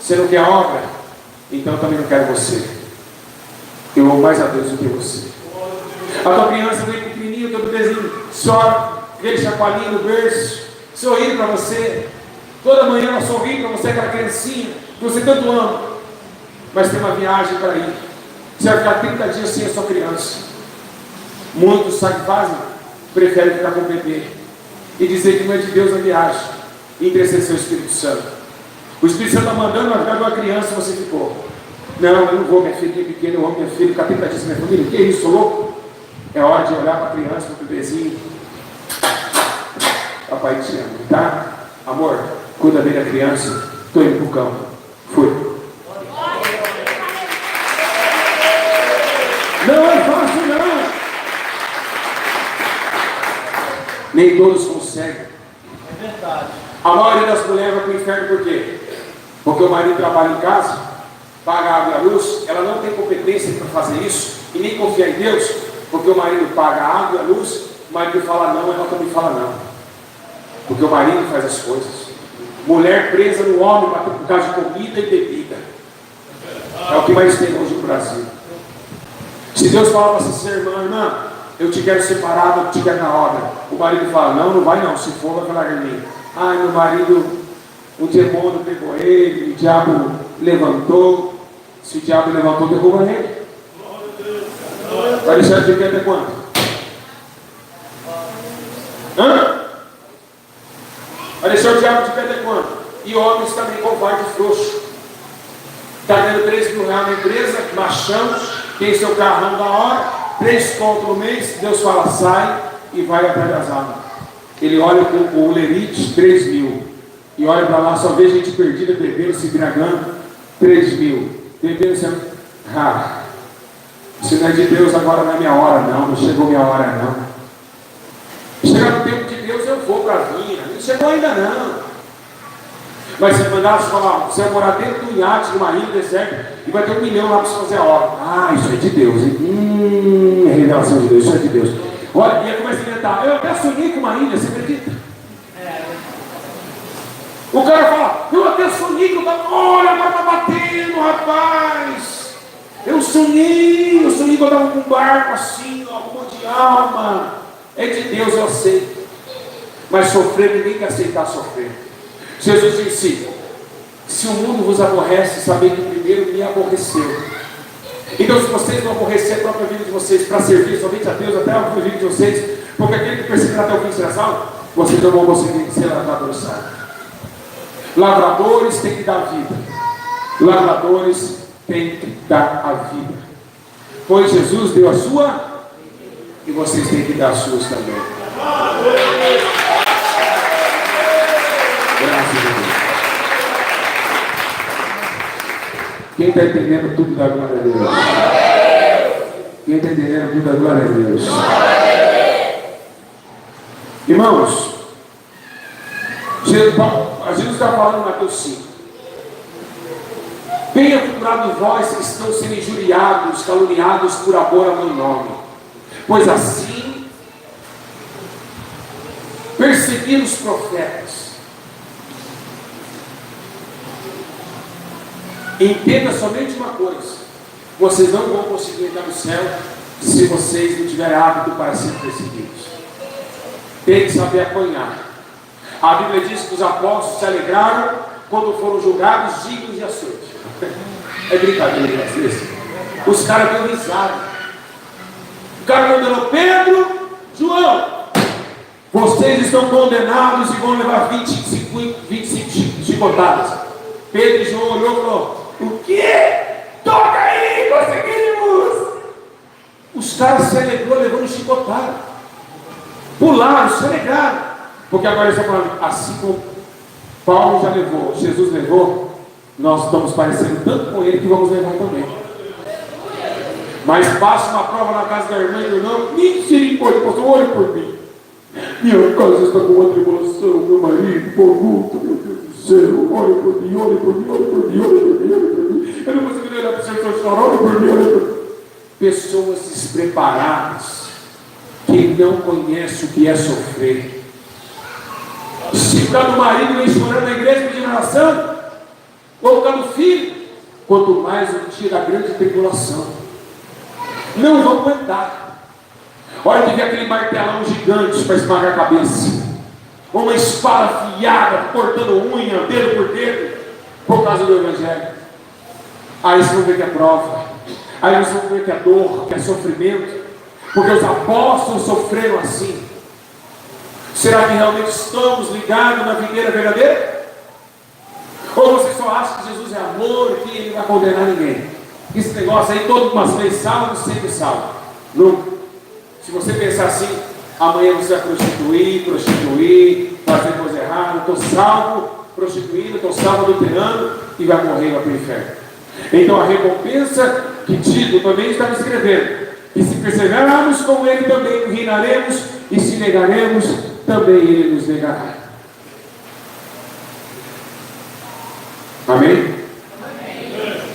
você não quer obra? Então eu também não quero você. Eu amo mais a Deus do que você. A tua criança vem pequenininha, o teu bebezinho chora, aquele chacoalhinho no berço, sorrindo para você. Toda manhã ela sorri para você, aquela criancinha que você tanto ama. Mas tem uma viagem para ir. Você vai ficar 30 dias sem a sua criança. Muitos, sabe o que fazem? Preferem ficar com o bebê e dizer que não é de Deus a viagem e entristecer o Espírito Santo. O Espírito Santo está mandando uma viagem de uma criança e você ficou: não, eu não vou, minha filha pequena, eu amo minha filha, ficar 30 dias sem minha família. Que isso, sou louco? É hora de olhar para a criança, para o bebezinho. Papai te ama, tá? Amor, cuida bem da criança. Estou indo para o campo. Fui. Não é fácil, não. Nem todos conseguem. É verdade. A maioria das mulheres vai para o inferno por quê? Porque o marido trabalha em casa, paga a água e a luz, ela não tem competência para fazer isso e nem confia em Deus, porque o marido paga a água e a luz, o marido fala não, ela também fala não. Porque o marido faz as coisas. Mulher presa no homem por causa de comida e bebida. É o que mais tem hoje no Brasil. Se Deus falar para você, irmã, eu te quero separado, eu te quero na obra. O marido fala, não vai não, se for vai falar em mim. Ai, meu marido, o demônio pegou ele, o diabo levantou. Se o diabo levantou, derruba ele. Vai deixar de ver até quando? Vai deixar o diabo de pé até quando? E homens também covarde e frouxo. Está ganhando 3 mil reais na empresa, machão, tem seu carrão da hora, 3 contos no mês, Deus fala, sai e vai atrás das almas. Ele olha com o lerite, 3 mil. E olha para lá, só vê gente perdida, bebendo, se embriagando, 3 mil. Bebendo, se não é de Deus, agora não é minha hora, não chegou minha hora, não. Chegar no tempo de Deus, eu vou para a vinha. Não chegou ainda, não. Mas se mandar você falar, você vai morar dentro do iate, de uma ilha deserta, e vai ter 1 milhão lá para você fazer a obra. Isso é de Deus, hein? É revelação de Deus, isso é de Deus. Olha, e aí começa a inventar. Eu até sonhei com uma ilha, você acredita? O cara fala, eu até sonhei que eu estava, olha, agora está batendo, rapaz. Eu sonhei que eu estava com um barco assim, ó, com um monte de alma. É de Deus, eu aceito. Mas sofrer, ninguém quer aceitar sofrer. Jesus disse, se o mundo vos aborrece, sabei que primeiro me aborreceu. Então, se vocês não aborrecerem a própria vida de vocês para servir somente a Deus até a vida de vocês, porque aquele que perseverar até o fim será salvo, vocês não vão conseguir ser lavradores sábios. Lavradores têm que dar vida. Lavradores têm que dar a vida. Pois Jesus deu a sua, e vocês têm que dar as suas também. Graças a Deus. Quem está entendendo tudo da glória a Deus? Quem está entendendo tudo da glória a Deus? Irmãos, Jesus está falando em Mateus 5. Bem-aventurados vós que estão sendo injuriados, caluniados por amor ao meu nome. Pois assim perseguiram os profetas. Entenda somente uma coisa: vocês não vão conseguir entrar no céu se vocês não tiverem hábito para ser perseguidos. Tem que saber apanhar. A Bíblia diz que os apóstolos se alegraram quando foram julgados dignos de açoite. É brincadeira isso. Os caras deu risada. O cara condenou Pedro, João, vocês estão condenados e vão levar 25 chicotadas. Pedro e João olhou e falou, o quê? Toca aí, conseguimos! Os caras se alegrou levando chicotada. Pularam, se alegraram. Porque agora eles estão falando, assim como Paulo já levou, Jesus levou, nós estamos parecendo tanto com ele que vamos levar também. Mas passa uma prova na casa da irmã e do irmão, misericórdia, pastor, olhe por mim. Minha casa está com uma tribulação, meu marido, por luto, meu Deus do céu, olhe por mim, olhe por mim, olhe por mim, olhe por mim, olhe por mim. Eu não consigo olhar para o Senhor chorar, olhe por mim, olhe por mim. Pessoas despreparadas, que não conhecem o que é sofrer. Se ficar do marido vem chorando na igreja de oração, ou ficar do filho, quanto mais no dia da grande tribulação. Não vão aguentar. Olha que vem aquele martelão gigante para esmagar a cabeça, uma espada afiada, cortando unha, dedo por dedo, por causa do Evangelho. Aí vocês vão ver que é prova, aí vocês vão ver que é dor, que é sofrimento, porque os apóstolos sofreram assim. Será que realmente estamos ligados na videira verdadeira? Ou você só acha que Jesus é amor e que ele não vai condenar ninguém? Esse negócio aí, todo mundo vez salvo, sempre salvo. Não. Se você pensar assim, amanhã você vai prostituir, fazer coisa errada, estou salvo, prostituindo, estou salvo adulterando, e vai morrer lá para o inferno. Então a recompensa que Tito também está escrevendo, que se perseverarmos com ele também reinaremos, e se negaremos, também ele nos negará. Amém?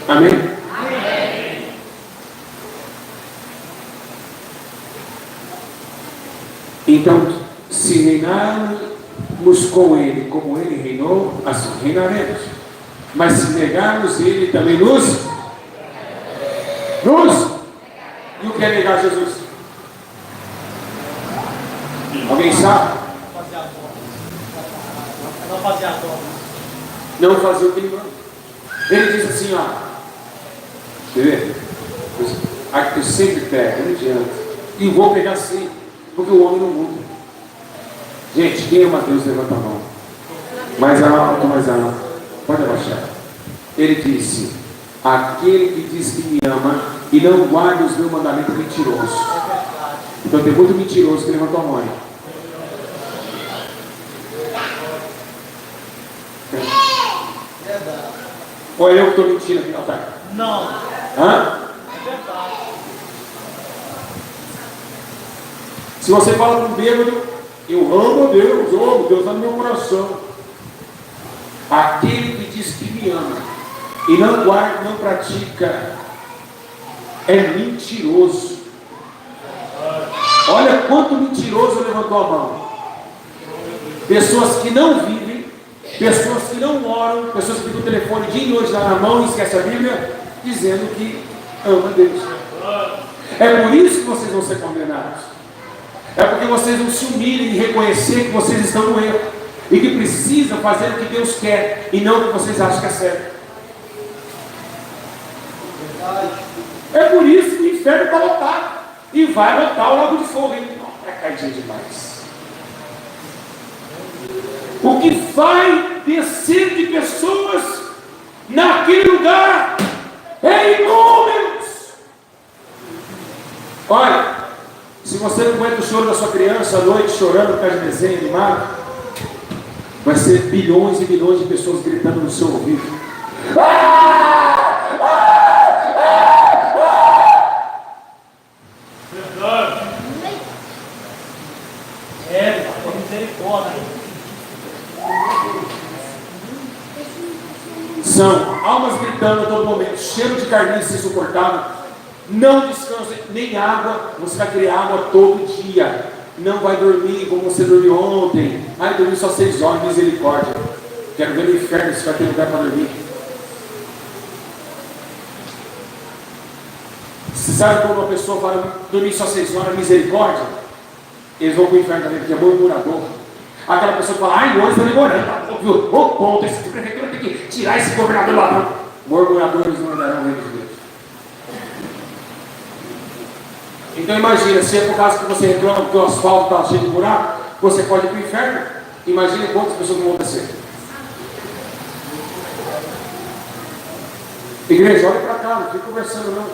Amém? Amém? Então, se reinarmos com ele, como ele reinou, assim reinaremos. Mas se negarmos, ele também nos. E o que é negar Jesus? Alguém sabe? Não fazia o que ele manda. Ele diz assim, ó. Quer ver? Eu sempre pego, não adianta. E vou pegar sim, porque o homem não muda. Gente, quem ama Deus, levanta a mão. Mais alto, mais alto. Pode abaixar. Ele disse: aquele que diz que me ama e não guarda os meus mandamentos é mentiroso. Então tem muito mentiroso que levantou a mão. Ou é eu que estou mentindo aqui, não, tá? Não. Hã? É verdade. Se você fala para um bêbado, eu amo a Deus, Deus está no meu coração. Aquele que diz que me ama e não guarda, não pratica, é mentiroso. Olha quanto mentiroso levantou a mão. Pessoas que não vivem, pessoas que não oram, pessoas que ficam o telefone dia e noite na mão e esquecem a Bíblia, dizendo que ama Deus. É por isso que vocês vão ser condenados. É porque vocês não se humilhem e reconhecer que vocês estão no erro e que precisam fazer o que Deus quer e não o que vocês acham que é certo. É por isso que o inferno está lotado e vai botar o lago de fogo. É cardinho demais. O que vai descer de pessoas naquele lugar é inúmeros. Olha, se você não aguenta o choro da sua criança à noite, chorando por causa de desenho animado, vai ser bilhões e bilhões de pessoas gritando no seu ouvido. Misericórdia. São almas gritando a todo momento, cheiro de carniça insuportável. Não descansa, nem água. Você vai querer água todo dia. Não vai dormir como você dormiu ontem. Ai, dormi só 6 horas, misericórdia. Quero ver no inferno se vai ter lugar para dormir. Você sabe quando uma pessoa fala dormir só 6 horas, misericórdia? Eles vão para o inferno também, porque é murmurador. Aquela pessoa que fala, ai, hoje está demorando. Ô ponto, esse prefeitura tem que tirar esse governador lá, não. Murmuradores não andarão no reino de Deus. Então imagina, se é por causa que você reclama que o asfalto está cheio de buraco, você pode ir para o inferno. Imagina quantas pessoas vão descer. Igreja, olha para cá, não fica conversando não.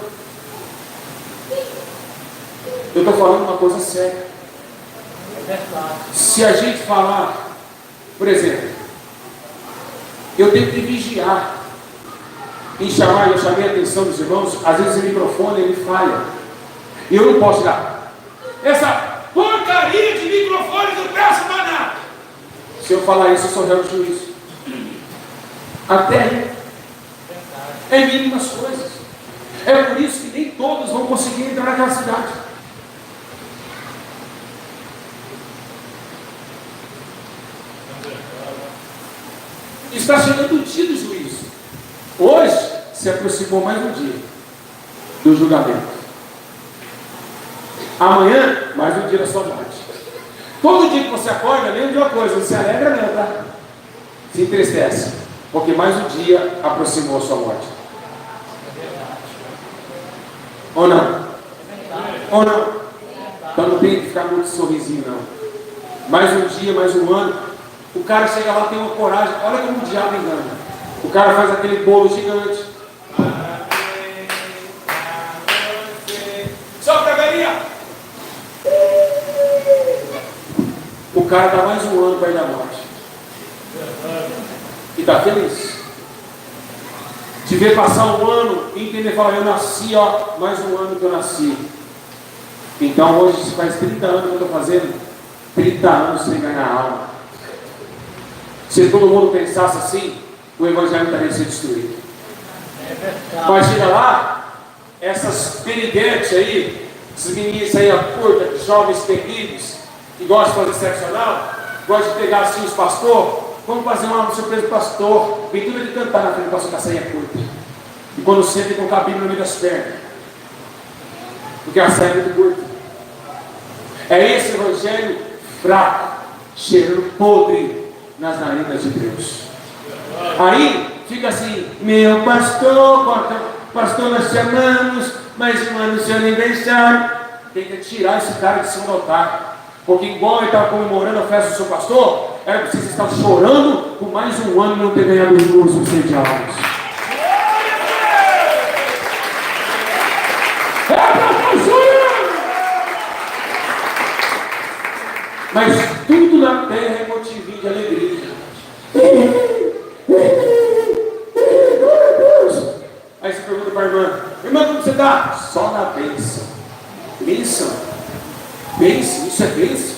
Eu estou falando uma coisa séria. Se a gente falar, por exemplo, eu tenho que vigiar em chamar, eu chamei a atenção dos irmãos, às vezes o microfone ele falha, e eu não posso dar essa porcaria de microfone não presta para nada. Se eu falar isso, eu sou réu de juízo. Até aí é mínimas coisas. É por isso que nem todos vão conseguir entrar naquela cidade. Está chegando o dia do juízo. Hoje se aproximou mais um dia do julgamento. Amanhã, mais um dia da sua morte. Todo dia que você acorda, lembra de uma coisa, não se alegra não, tá? Se entristece, porque mais um dia aproximou a sua morte. Ou não? Ou não? Então não tem que ficar muito sorrisinho não. Mais um dia, mais um ano. O cara chega lá, tem uma coragem. Olha como o diabo engana. O cara faz aquele bolo gigante. Só pra galinha. O cara dá mais um ano para ir da morte. E está feliz. De ver passar um ano e entender, falar, eu nasci, ó, mais um ano que eu nasci. Então hoje faz 30 anos que eu estou fazendo. 30 anos sem ganhar alma. Se todo mundo pensasse assim, o evangelho estaria sendo destruído. Mas chega lá, essas peridetes aí, esses meninos aí, curta, jovens terríveis, que gostam de fazer sexo anal, gostam de pegar assim os pastores, vamos fazer uma surpresa do pastor, vem tudo de cantar na frente do pastor com a saia curta. E quando senta, com a Bíblia no meio das pernas, porque a saia é muito curta. É esse evangelho fraco, cheiro podre nas narinas de Deus. Aí fica assim: meu pastor, nós te amamos, mas um ano seu aniversário. Tem que tirar esse cara de cima do altar. Porque igual ele estava comemorando a festa do seu pastor, era preciso estar chorando por mais um ano não ter ganhado os muros subsidiários. É para estar chorando! Mas tudo na terra é motivinho de alegria. Aí você pergunta para a irmã: irmã, como você está? Só na bênção. Bênção? Bênção? Isso é bênção?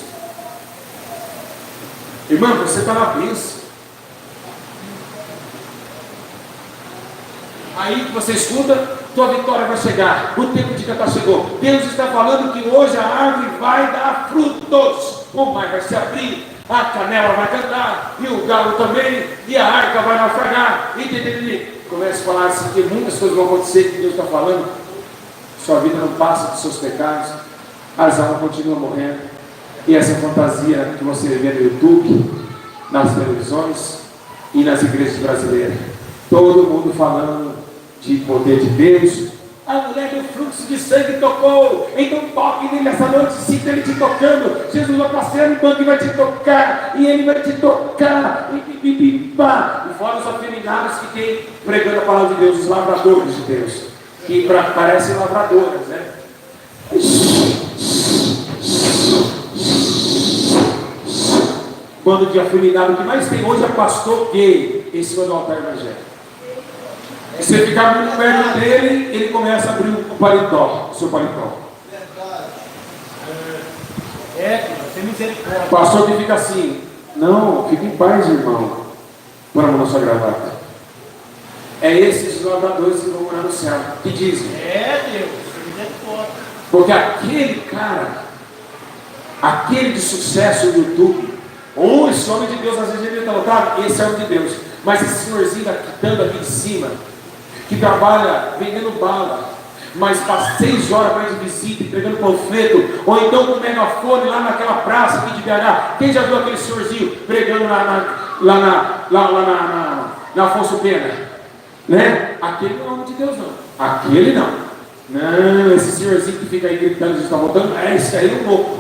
Irmã, você está na bênção. Aí você escuta: tua vitória vai chegar, o tempo de cantar chegou. Deus está falando que hoje a árvore vai dar frutos, o mar vai se abrir, a canela vai cantar, e o galo também, e a arca vai naufragar, e começa a falar assim, que muitas coisas vão acontecer que Deus está falando. Sua vida não passa dos seus pecados, as almas continuam morrendo, e essa fantasia que você vê no YouTube, nas televisões e nas igrejas brasileiras, todo mundo falando de poder de Deus. A mulher do fluxo de sangue tocou, então toque nele essa noite, sinta ele te tocando. Jesus vai passar no banco e vai te tocar, e ele vai te tocar, e fora os afeminados que tem pregando a palavra de Deus, os lavradores de Deus, que parecem lavradoras, né? Bando de afeminado, o que mais tem hoje é pastor gay em cima do altar evangélico. Se você ficar muito perto dele, ele começa a abrir o paletó, o seu paletó. Tem misericórdia. O pastor que fica assim: não, fique em paz, irmão. Põe a mão na sua gravata. É esses lavradores que vão morar no céu, que dizem: Deus, tem misericórdia. porque aquele cara, aquele de sucesso no YouTube, ou esse homem de Deus, às vezes ele está lotado, esse é o de Deus. Mas esse senhorzinho dando aqui em cima, que trabalha vendendo bala, mas passa 6 horas para ir de visita, entregando panfleto, ou então com o megafone lá naquela praça aqui de BH. Quem já viu aquele senhorzinho pregando lá na Afonso Pena? Né? Aquele não é o nome de Deus, não. Aquele não. Não, esse senhorzinho que fica aí gritando, Jesus está voltando, esse aí é um louco.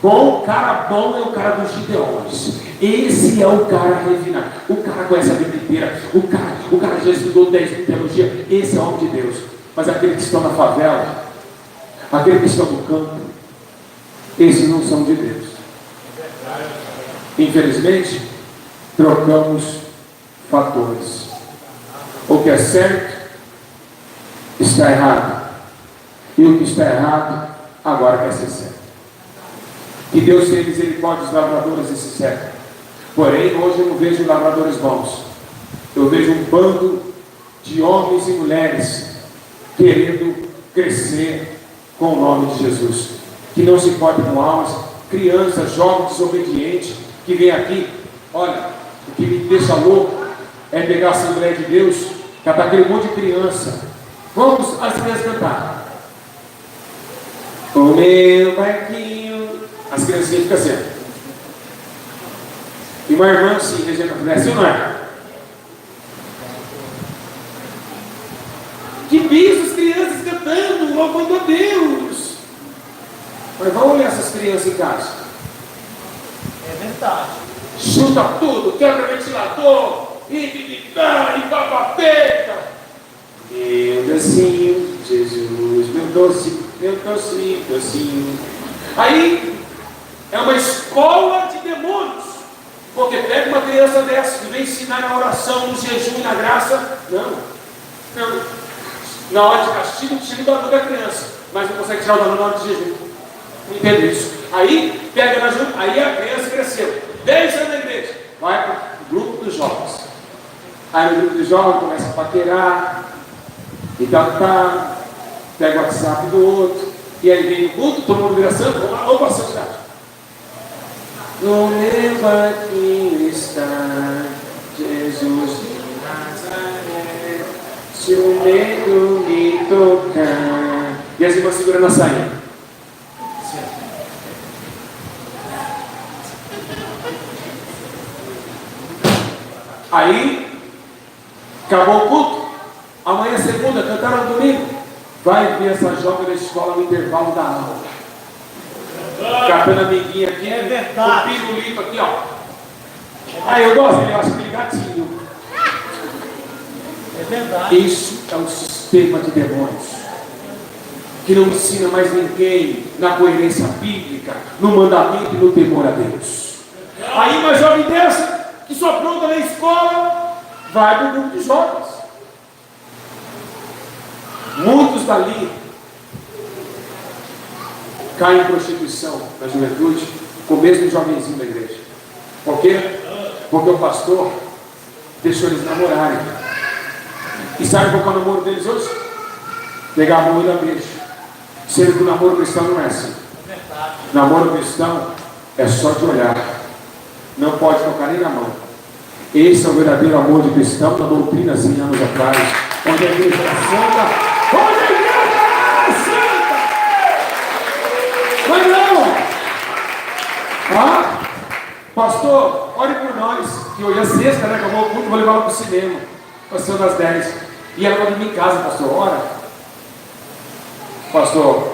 Bom, cara bom é o cara dos Gideões. Esse é o cara refinado. O cara conhece a Bíblia inteira. O cara já estudou 10 de teologia. Esse é o homem de Deus. Mas aqueles que estão na favela, aqueles que estão no campo, esses não são de Deus. Infelizmente, trocamos fatores. O que é certo está errado, e o que está errado agora quer ser certo. Que Deus tenha misericórdia dos lavradores desse século. Porém, hoje eu não vejo lavradores bons. Eu vejo um bando de homens e mulheres querendo crescer com o nome de Jesus, que não se importa com almas, crianças, jovens desobedientes, que vem aqui. Olha, o que me deixa louco é pegar a Assembleia de Deus, catar aquele monte de criança. Vamos as crianças cantar: o meu barquinho. As criancinhas ficam assim. E uma irmã assim, Regina, não é assim ou não é? Que bicho, as crianças cantando, louvando a Deus. Mas vamos olhar essas crianças em casa. É verdade. Chuta tudo, quebra ventilador, e babapeta. Meu docinho, Jesus, meu docinho. Aí é uma escola de demônios. Porque pega uma criança dessa que vem ensinar na oração, no jejum e na graça. Não. Na hora de castigo, tira o dano da criança, mas não consegue tirar o dano na hora de jejum. Não entendo isso. Aí pega na junta, aí a criança cresceu. 10 anos na igreja, vai para o grupo dos jovens. Aí no grupo dos jovens começa a paquerar, e pega o WhatsApp do outro, e aí vem o culto, todo mundo vira santo, vamos lá, opa, santidade. No meu barquinho está Jesus de Nazaré, se o medo me tocar. E as irmãs segurando a sainha. Aí, acabou o culto. Amanhã é segunda, cantaram no domingo. Vai ver essa jovem da escola no intervalo da aula. Catando a amiguinha aqui. É verdade. O pirulito aqui, ó. Ah, eu gosto dele, eu acho aquele gatinho. É verdade. Isso é um sistema de demônios que não ensina mais ninguém na coerência bíblica, no mandamento e no temor a Deus. Aí uma jovem dessa, que só pronta na escola, vai para o grupo de jovens. Muitos dali caem em prostituição na juventude, com o mesmo jovenzinho da igreja. Por quê? Porque o pastor deixou eles namorarem. E sabe qual é o namoro deles hoje? Pegar a mão e dar beijo. Sendo que o namoro cristão não é assim. Namoro cristão é só de olhar. Não pode tocar nem na mão. Esse é o verdadeiro amor de cristão na doutrina, assim, anos atrás. Onde a igreja era santa. Onde a igreja era santa. Mas não. Ah, pastor, ore por nós. Que hoje é sexta, né? Acabou o culto, vou levar ela para o cinema. Pastor das 10. E ela vai dormir em casa, pastor. Ora. Pastor,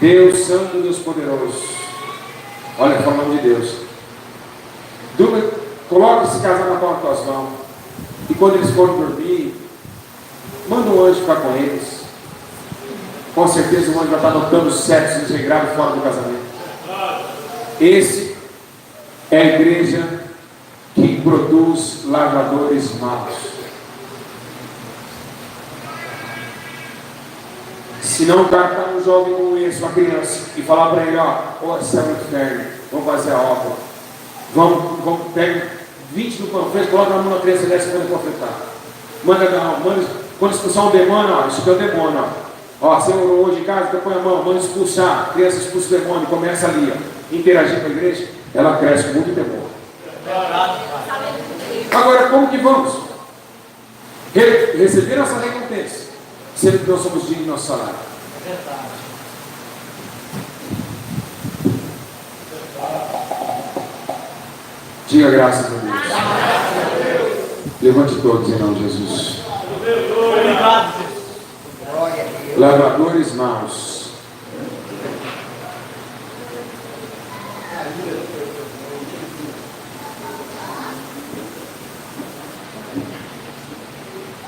Deus Santo e Deus Poderoso. Olha, falando de Deus. Coloca esse casal na palma das tuas mãos. E quando eles forem dormir, manda um anjo ficar com eles. Com certeza o anjo vai estar notando os sexos desregrados fora do casamento. Esse é a igreja que produz lavradores maus. Se não tratar um jovem como esse, uma criança, e falar para ele, ó, céu e inferno, vamos fazer a obra. Vamos pegar 20 do panfleto, coloca na mão da criança e desce para ele panfletar. Manda, quando expulsar um demônio, ó, isso aqui é o demônio, ó. Você orou hoje em casa, então põe a mão, manda expulsar, a criança expulsa o demônio, começa ali, ó, interagir com a igreja, ela cresce com muito temor. Agora, como que vamos? Receber nossa recompensa, sendo que nós somos dignos do nosso salário. Diga graças a Deus. Levante todos em nome de Jesus. Obrigado, Jesus. Lavradores maus.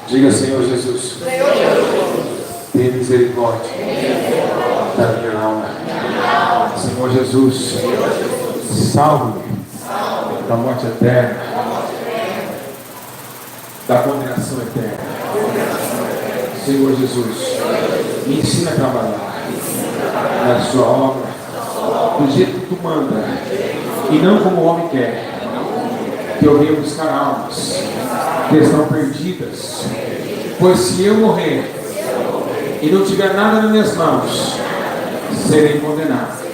Diga, Senhor Jesus. Tenha misericórdia da minha alma. Senhor Jesus, salve-me da morte eterna, da condenação eterna. Senhor Jesus, me ensina a trabalhar na sua obra do jeito que tu manda e não como o homem quer. Que eu venha buscar almas que estão perdidas, pois se eu morrer e não tiver nada nas minhas mãos, serei condenado.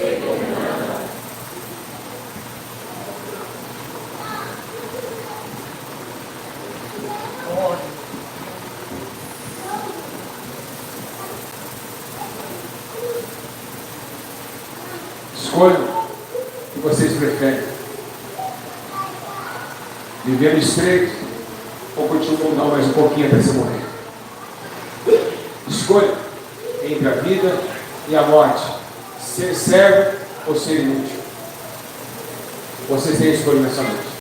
Escolham o que vocês preferem: viver estreito ou curtir o mundão mais um pouquinho até você morrer. Escolha entre a vida e a morte, ser servo ou ser inútil. Vocês têm escolha nessa noite.